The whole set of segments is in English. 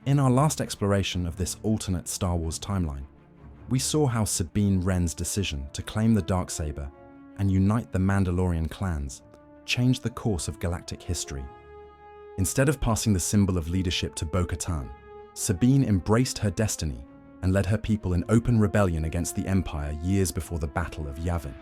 In our last exploration of this alternate Star Wars timeline, we saw how Sabine Wren's decision to claim the Darksaber and unite the Mandalorian clans changed the course of galactic history. Instead of passing the symbol of leadership to Bo-Katan, Sabine embraced her destiny and led her people in open rebellion against the Empire years before the Battle of Yavin.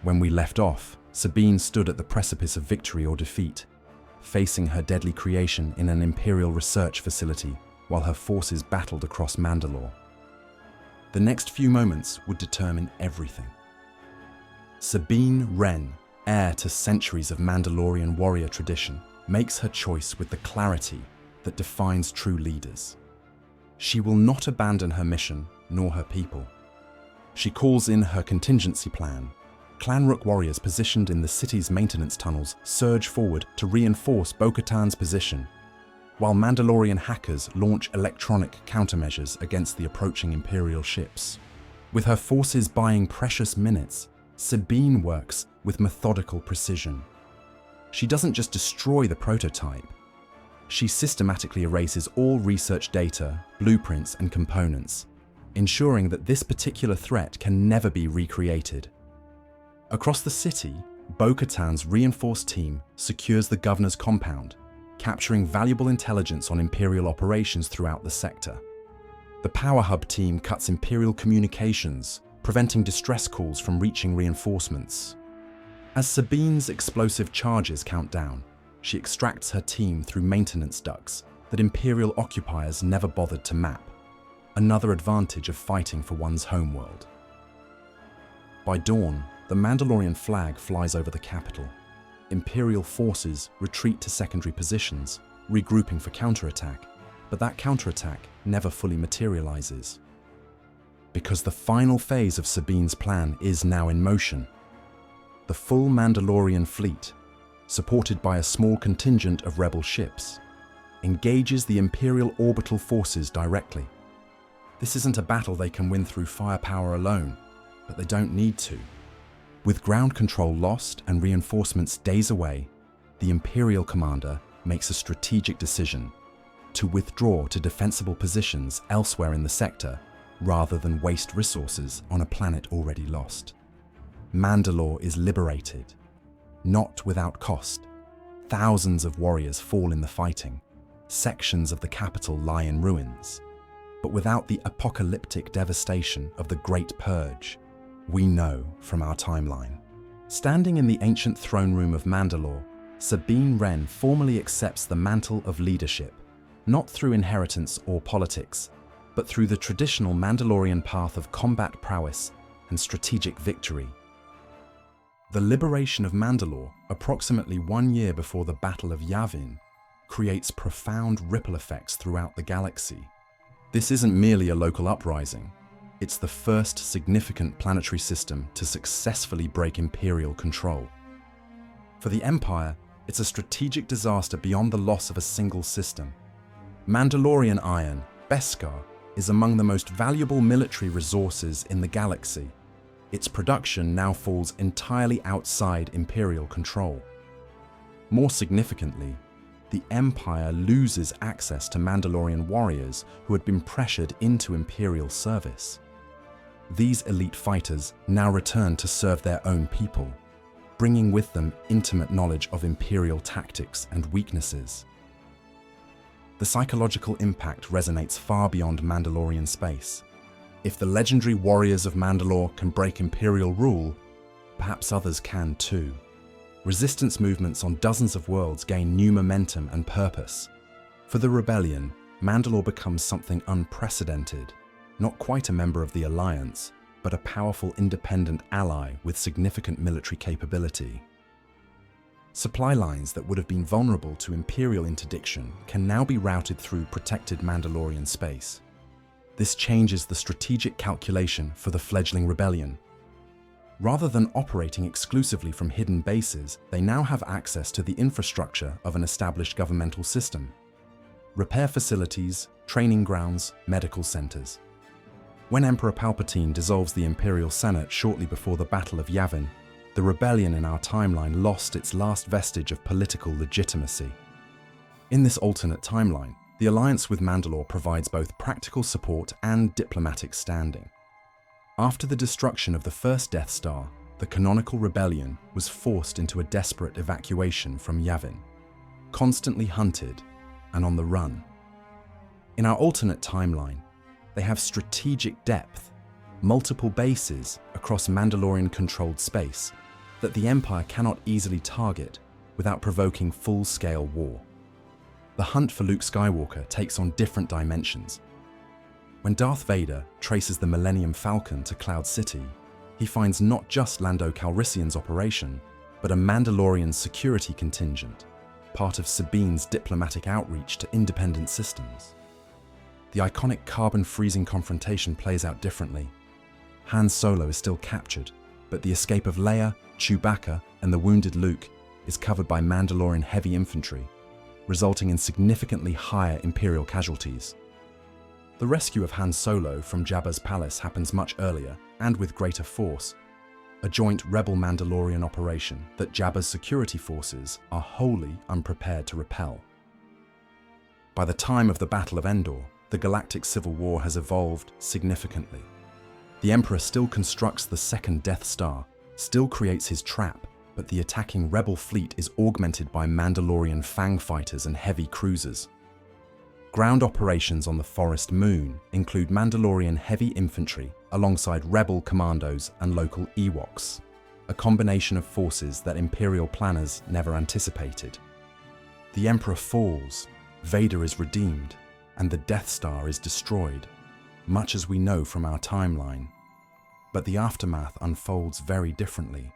When we left off, Sabine stood at the precipice of victory or defeat, facing her deadly creation in an Imperial research facility while her forces battled across Mandalore. The next few moments would determine everything. Sabine Wren, heir to centuries of Mandalorian warrior tradition, makes her choice with the clarity that defines true leaders. She will not abandon her mission nor her people. She calls in her contingency plan. Clan Rook warriors positioned in the city's maintenance tunnels surge forward to reinforce Bo-Katan's position, while Mandalorian hackers launch electronic countermeasures against the approaching Imperial ships. With her forces buying precious minutes, Sabine works with methodical precision. She doesn't just destroy the prototype. She systematically erases all research data, blueprints, and components, ensuring that this particular threat can never be recreated. Across the city, Bo-Katan's reinforced team secures the governor's compound, capturing valuable intelligence on Imperial operations throughout the sector. The Power Hub team cuts Imperial communications, preventing distress calls from reaching reinforcements. As Sabine's explosive charges count down, she extracts her team through maintenance ducts that Imperial occupiers never bothered to map, another advantage of fighting for one's homeworld. By dawn, the Mandalorian flag flies over the capital. Imperial forces retreat to secondary positions, regrouping for counterattack, but that counterattack never fully materializes. Because the final phase of Sabine's plan is now in motion. The full Mandalorian fleet, supported by a small contingent of rebel ships, engages the Imperial orbital forces directly. This isn't a battle they can win through firepower alone, but they don't need to. With ground control lost and reinforcements days away, the Imperial commander makes a strategic decision to withdraw to defensible positions elsewhere in the sector rather than waste resources on a planet already lost. Mandalore is liberated, not without cost. Thousands of warriors fall in the fighting. Sections of the capital lie in ruins. But without the apocalyptic devastation of the Great Purge, we know from our timeline. Standing in the ancient throne room of Mandalore, Sabine Wren formally accepts the mantle of leadership, not through inheritance or politics, but through the traditional Mandalorian path of combat prowess and strategic victory. The liberation of Mandalore, approximately 1 year before the Battle of Yavin, creates profound ripple effects throughout the galaxy. This isn't merely a local uprising. It's the first significant planetary system to successfully break Imperial control. For the Empire, it's a strategic disaster beyond the loss of a single system. Mandalorian iron, Beskar, is among the most valuable military resources in the galaxy. Its production now falls entirely outside Imperial control. More significantly, the Empire loses access to Mandalorian warriors who had been pressured into Imperial service. These elite fighters now return to serve their own people, bringing with them intimate knowledge of Imperial tactics and weaknesses. The psychological impact resonates far beyond Mandalorian space. If the legendary warriors of Mandalore can break Imperial rule, perhaps others can too. Resistance movements on dozens of worlds gain new momentum and purpose. For the rebellion, Mandalore becomes something unprecedented. Not quite a member of the Alliance, but a powerful independent ally with significant military capability. Supply lines that would have been vulnerable to Imperial interdiction can now be routed through protected Mandalorian space. This changes the strategic calculation for the fledgling rebellion. Rather than operating exclusively from hidden bases, they now have access to the infrastructure of an established governmental system. Repair facilities, training grounds, medical centers. When Emperor Palpatine dissolves the Imperial Senate shortly before the Battle of Yavin, the rebellion in our timeline lost its last vestige of political legitimacy. In this alternate timeline, The alliance with Mandalore provides both practical support and diplomatic standing. After the destruction of the first Death Star, the canonical rebellion was forced into a desperate evacuation from Yavin, constantly hunted and on the run. In our alternate timeline, they have strategic depth, multiple bases across Mandalorian-controlled space that the Empire cannot easily target without provoking full-scale war. The hunt for Luke Skywalker takes on different dimensions. When Darth Vader traces the Millennium Falcon to Cloud City, he finds not just Lando Calrissian's operation, but a Mandalorian security contingent, part of Sabine's diplomatic outreach to independent systems. The iconic carbon-freezing confrontation plays out differently. Han Solo is still captured, but the escape of Leia, Chewbacca, and the wounded Luke is covered by Mandalorian heavy infantry, resulting in significantly higher Imperial casualties. The rescue of Han Solo from Jabba's palace happens much earlier and with greater force, a joint rebel Mandalorian operation that Jabba's security forces are wholly unprepared to repel. By the time of the Battle of Endor, the Galactic Civil War has evolved significantly. The Emperor still constructs the second Death Star, still creates his trap, but the attacking rebel fleet is augmented by Mandalorian fang fighters and heavy cruisers. Ground operations on the Forest Moon include Mandalorian heavy infantry alongside rebel commandos and local Ewoks, a combination of forces that Imperial planners never anticipated. The Emperor falls, Vader is redeemed, and the Death Star is destroyed, much as we know from our timeline. But the aftermath unfolds very differently.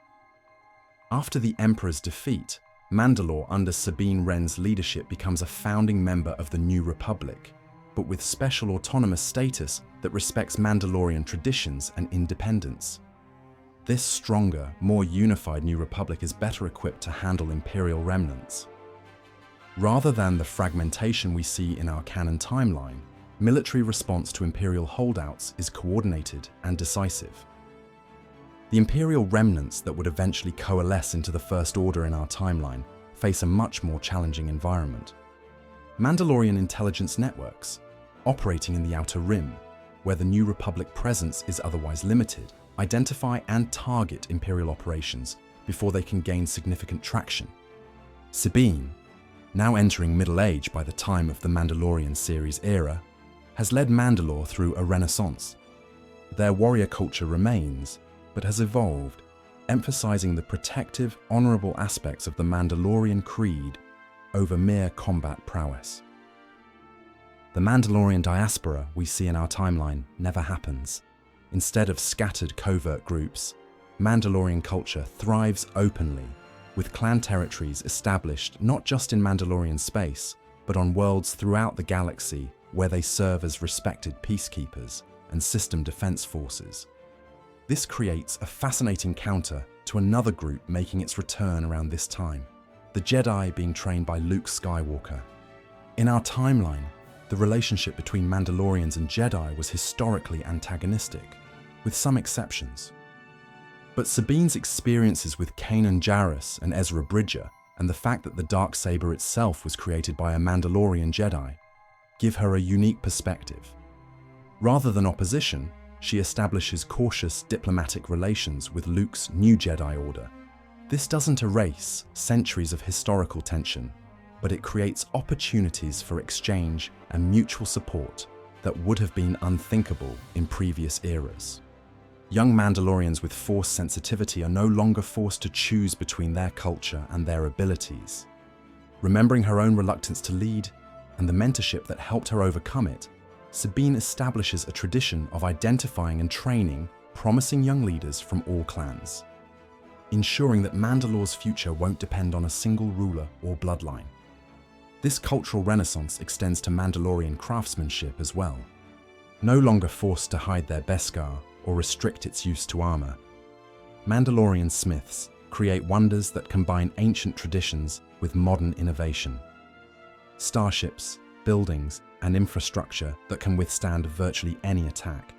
After the Emperor's defeat, Mandalore under Sabine Wren's leadership becomes a founding member of the New Republic, but with special autonomous status that respects Mandalorian traditions and independence. This stronger, more unified New Republic is better equipped to handle Imperial remnants. Rather than the fragmentation we see in our canon timeline, military response to Imperial holdouts is coordinated and decisive. The Imperial remnants that would eventually coalesce into the First Order in our timeline face a much more challenging environment. Mandalorian intelligence networks, operating in the Outer Rim, where the New Republic presence is otherwise limited, identify and target Imperial operations before they can gain significant traction. Sabine, now entering middle age by the time of the Mandalorian series era, has led Mandalore through a renaissance. Their warrior culture remains, but has evolved, emphasizing the protective, honorable aspects of the Mandalorian creed over mere combat prowess. The Mandalorian diaspora we see in our timeline never happens. Instead of scattered covert groups, Mandalorian culture thrives openly, with clan territories established not just in Mandalorian space, but on worlds throughout the galaxy where they serve as respected peacekeepers and system defense forces. This creates a fascinating counter to another group making its return around this time, the Jedi being trained by Luke Skywalker. In our timeline, the relationship between Mandalorians and Jedi was historically antagonistic, with some exceptions. But Sabine's experiences with Kanan Jarrus and Ezra Bridger, and the fact that the Darksaber itself was created by a Mandalorian Jedi, give her a unique perspective. Rather than opposition, she establishes cautious diplomatic relations with Luke's new Jedi Order. This doesn't erase centuries of historical tension, but it creates opportunities for exchange and mutual support that would have been unthinkable in previous eras. Young Mandalorians with Force sensitivity are no longer forced to choose between their culture and their abilities. Remembering her own reluctance to lead and the mentorship that helped her overcome it, Sabine establishes a tradition of identifying and training promising young leaders from all clans, ensuring that Mandalore's future won't depend on a single ruler or bloodline. This cultural renaissance extends to Mandalorian craftsmanship as well. No longer forced to hide their Beskar or restrict its use to armor, Mandalorian smiths create wonders that combine ancient traditions with modern innovation. Starships, buildings, and infrastructure that can withstand virtually any attack.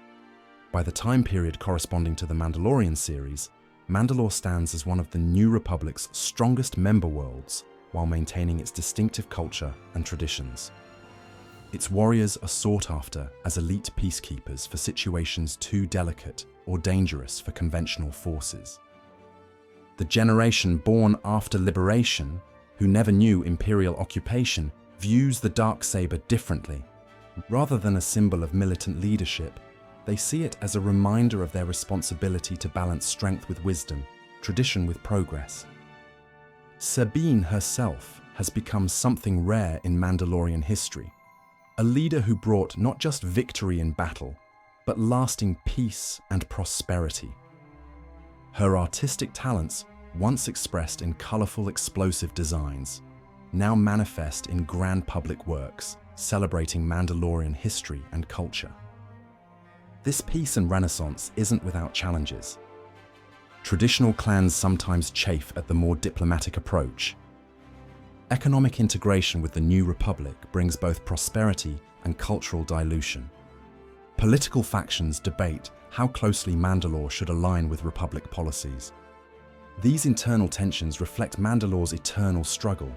By the time period corresponding to the Mandalorian series, Mandalore stands as one of the New Republic's strongest member worlds while maintaining its distinctive culture and traditions. Its warriors are sought after as elite peacekeepers for situations too delicate or dangerous for conventional forces. The generation born after liberation, who never knew Imperial occupation, views the Darksaber differently. Rather than a symbol of militant leadership, they see it as a reminder of their responsibility to balance strength with wisdom, tradition with progress. Sabine herself has become something rare in Mandalorian history, a leader who brought not just victory in battle, but lasting peace and prosperity. Her artistic talents, once expressed in colorful, explosive designs, now manifest in grand public works celebrating Mandalorian history and culture. This peace and renaissance isn't without challenges. Traditional clans sometimes chafe at the more diplomatic approach. Economic integration with the New Republic brings both prosperity and cultural dilution. Political factions debate how closely Mandalore should align with Republic policies. These internal tensions reflect Mandalore's eternal struggle,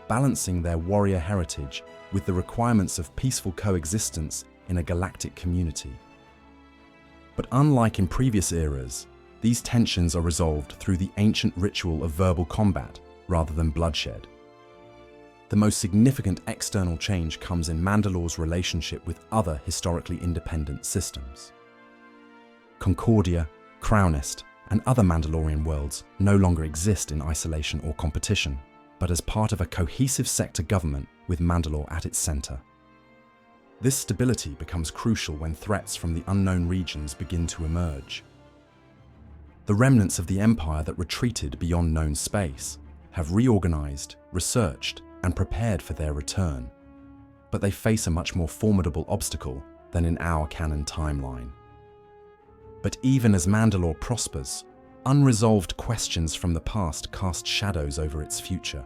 balancing their warrior heritage with the requirements of peaceful coexistence in a galactic community. But unlike in previous eras, these tensions are resolved through the ancient ritual of verbal combat rather than bloodshed. The most significant external change comes in Mandalore's relationship with other historically independent systems. Concordia, Crownist, and other Mandalorian worlds no longer exist in isolation or competition, but as part of a cohesive sector government with Mandalore at its center. This stability becomes crucial when threats from the unknown regions begin to emerge. The remnants of the Empire that retreated beyond known space have reorganized, researched, and prepared for their return, but they face a much more formidable obstacle than in our canon timeline. But even as Mandalore prospers, unresolved questions from the past cast shadows over its future.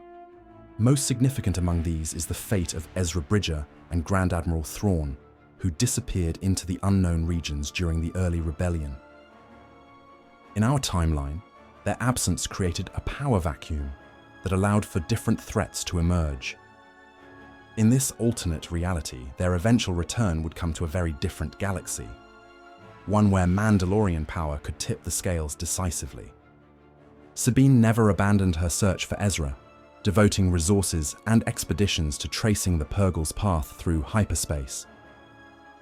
Most significant among these is the fate of Ezra Bridger and Grand Admiral Thrawn, who disappeared into the unknown regions during the early rebellion. In our timeline, their absence created a power vacuum that allowed for different threats to emerge. In this alternate reality, their eventual return would come to a very different galaxy, one where Mandalorian power could tip the scales decisively. Sabine never abandoned her search for Ezra, devoting resources and expeditions to tracing the Purgle's path through hyperspace.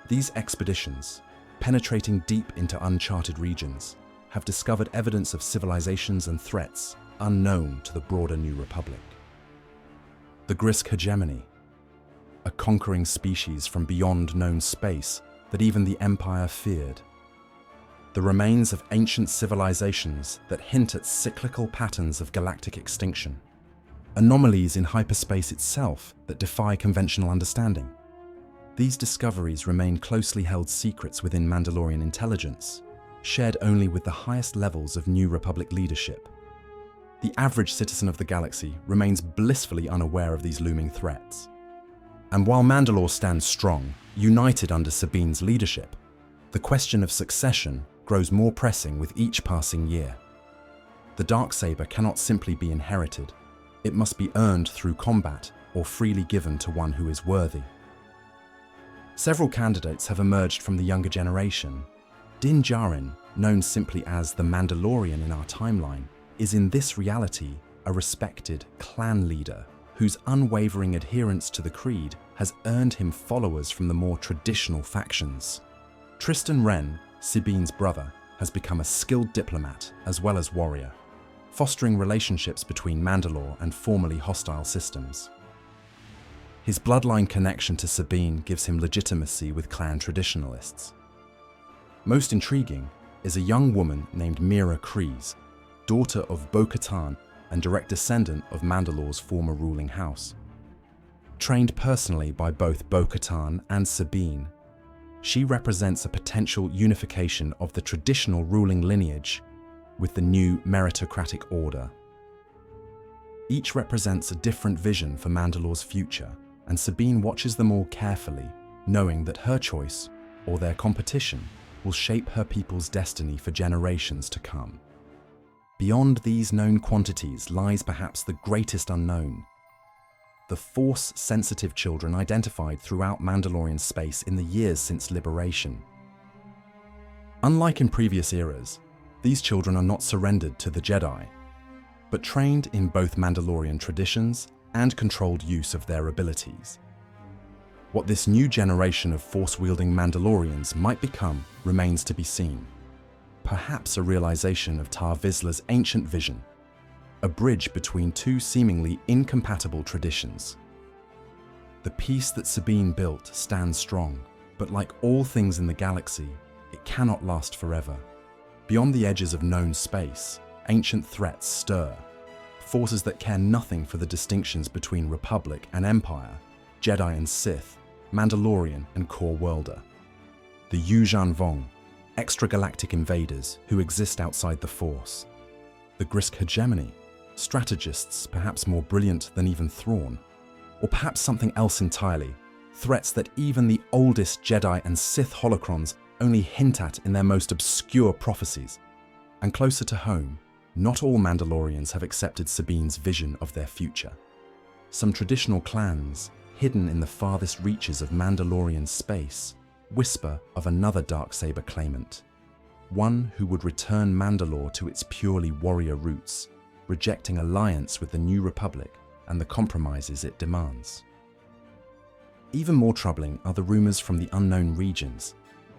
These expeditions, penetrating deep into uncharted regions, have discovered evidence of civilizations and threats unknown to the broader New Republic. The Grisk hegemony, a conquering species from beyond known space that even the Empire feared. The remains of ancient civilizations that hint at cyclical patterns of galactic extinction. Anomalies in hyperspace itself that defy conventional understanding. These discoveries remain closely held secrets within Mandalorian intelligence, shared only with the highest levels of New Republic leadership. The average citizen of the galaxy remains blissfully unaware of these looming threats. And while Mandalore stands strong, united under Sabine's leadership, the question of succession grows more pressing with each passing year. The Darksaber cannot simply be inherited. It must be earned through combat or freely given to one who is worthy. Several candidates have emerged from the younger generation. Din Djarin, known simply as the Mandalorian in our timeline, is in this reality a respected clan leader whose unwavering adherence to the creed has earned him followers from the more traditional factions. Tristan Wren, Sabine's brother, has become a skilled diplomat as well as warrior, fostering relationships between Mandalore and formerly hostile systems. His bloodline connection to Sabine gives him legitimacy with clan traditionalists. Most intriguing is a young woman named Mira Kryze, daughter of Bo-Katan and direct descendant of Mandalore's former ruling house. Trained personally by both Bo-Katan and Sabine, she represents a potential unification of the traditional ruling lineage with the new meritocratic order. Each represents a different vision for Mandalore's future, and Sabine watches them all carefully, knowing that her choice, or their competition, will shape her people's destiny for generations to come. Beyond these known quantities lies perhaps the greatest unknown: the Force-sensitive children identified throughout Mandalorian space in the years since liberation. Unlike in previous eras, these children are not surrendered to the Jedi, but trained in both Mandalorian traditions and controlled use of their abilities. What this new generation of Force-wielding Mandalorians might become remains to be seen. Perhaps a realization of Tar Vizsla's ancient vision, a bridge between two seemingly incompatible traditions. The peace that Sabine built stands strong, but like all things in the galaxy, it cannot last forever. Beyond the edges of known space, ancient threats stir, forces that care nothing for the distinctions between Republic and Empire, Jedi and Sith, Mandalorian and Core Worlder. The Yuuzhan Vong, extragalactic invaders who exist outside the Force. The Grisk hegemony, strategists perhaps more brilliant than even Thrawn, or perhaps something else entirely, threats that even the oldest Jedi and Sith holocrons only hint at in their most obscure prophecies. And closer to home, not all Mandalorians have accepted Sabine's vision of their future. Some traditional clans, hidden in the farthest reaches of Mandalorian space, whisper of another Darksaber claimant, one who would return Mandalore to its purely warrior roots, rejecting alliance with the New Republic and the compromises it demands. Even more troubling are the rumors from the unknown regions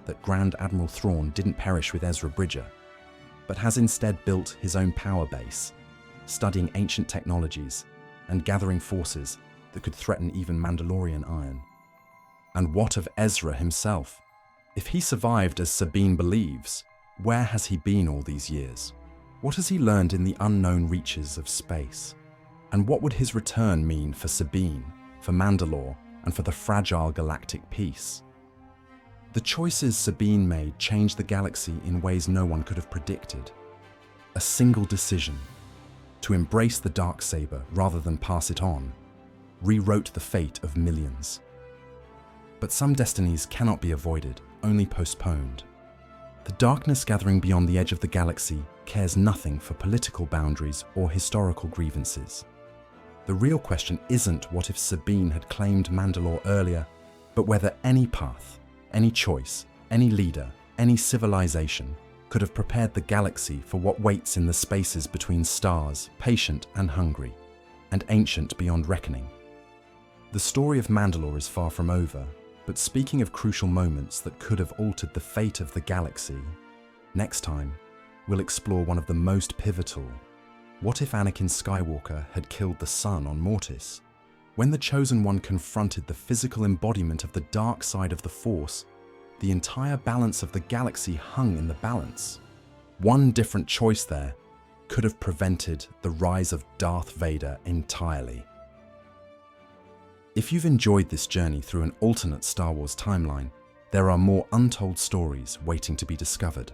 that Grand Admiral Thrawn didn't perish with Ezra Bridger, but has instead built his own power base, studying ancient technologies and gathering forces that could threaten even Mandalorian iron. And what of Ezra himself? If he survived as Sabine believes, where has he been all these years? What has he learned in the unknown reaches of space? And what would his return mean for Sabine, for Mandalore, and for the fragile galactic peace? The choices Sabine made changed the galaxy in ways no one could have predicted. A single decision, to embrace the Darksaber rather than pass it on, rewrote the fate of millions. But some destinies cannot be avoided, only postponed. The darkness gathering beyond the edge of the galaxy cares nothing for political boundaries or historical grievances. The real question isn't what if Sabine had claimed Mandalore earlier, but whether any path, any choice, any leader, any civilization could have prepared the galaxy for what waits in the spaces between stars, patient and hungry, and ancient beyond reckoning. The story of Mandalore is far from over, but speaking of crucial moments that could have altered the fate of the galaxy, next time we'll explore one of the most pivotal. What if Anakin Skywalker had killed the sun on Mortis? When the Chosen One confronted the physical embodiment of the dark side of the Force, the entire balance of the galaxy hung in the balance. One different choice there could have prevented the rise of Darth Vader entirely. If you've enjoyed this journey through an alternate Star Wars timeline, there are more untold stories waiting to be discovered.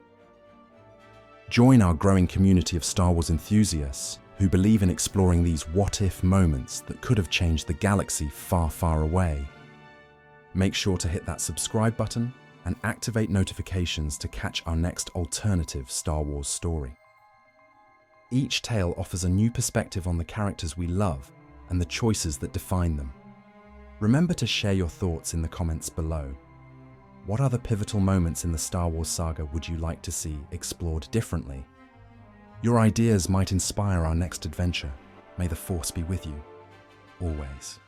Join our growing community of Star Wars enthusiasts who believe in exploring these what-if moments that could have changed the galaxy far, far away. Make sure to hit that subscribe button and activate notifications to catch our next alternative Star Wars story. Each tale offers a new perspective on the characters we love and the choices that define them. Remember to share your thoughts in the comments below. What other pivotal moments in the Star Wars saga would you like to see explored differently? Your ideas might inspire our next adventure. May the Force be with you, always.